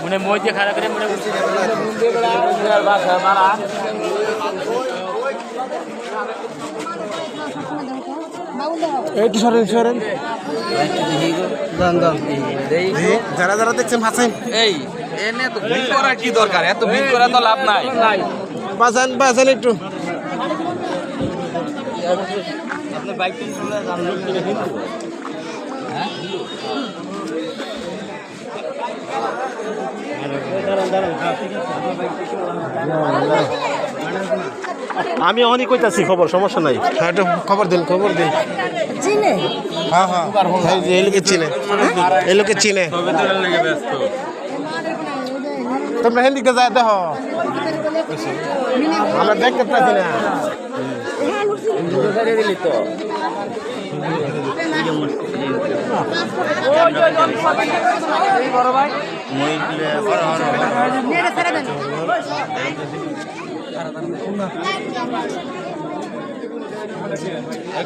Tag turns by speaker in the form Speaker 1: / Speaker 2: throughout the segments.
Speaker 1: মনে মই দিয়ে খারাপ করে মনে
Speaker 2: একটু সরেন সরেন যারা যারা দেখছেন ভাষাই
Speaker 3: এই এনে তো ভিড় করার কি দরকার? এত ভিড় করা তো লাভ নাই।
Speaker 2: বাঁচান বাঁচান একটু
Speaker 1: আপনার বাইক চলে জানলুক কিনে দিন
Speaker 4: আমি অনেক কইতাছি খবর সমস্যা নাই
Speaker 2: হ্যাঁ একটু খবর দিন
Speaker 5: চিনে
Speaker 2: হ্যাঁ হ্যাঁ এই লোকে চিনে এই লোকে চিনে তোমরা হেন দিকে যায় দেখো আমরা দেখতে পাচ্ছি না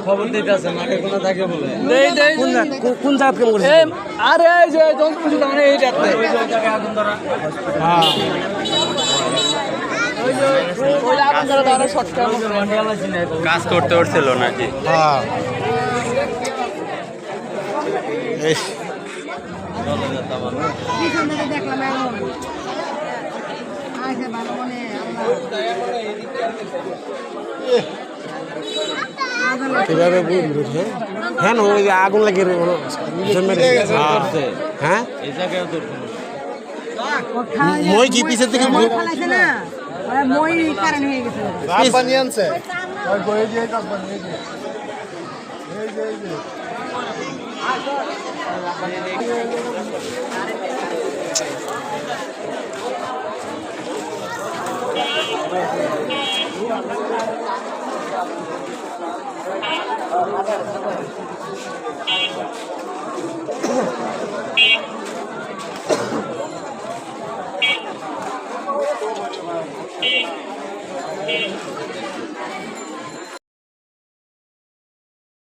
Speaker 1: খবর দিতে আছে মাঠে কোনো থাকে বলে
Speaker 2: কোন জায়গা কেমন করে
Speaker 1: আরে এই যে যন্ত্রপাতি মানে এই যাচ্ছে কাজ করতে উঠছিল নাকি
Speaker 2: হ্যাঁ
Speaker 5: দেখলাম ভালো মনে
Speaker 2: কিভাবে বুঝবে হ্যাঁ না ওই আগুন লাগে হ্যাঁ মই কি পিছের থেকে
Speaker 5: না মই কারণ হয়ে গেছে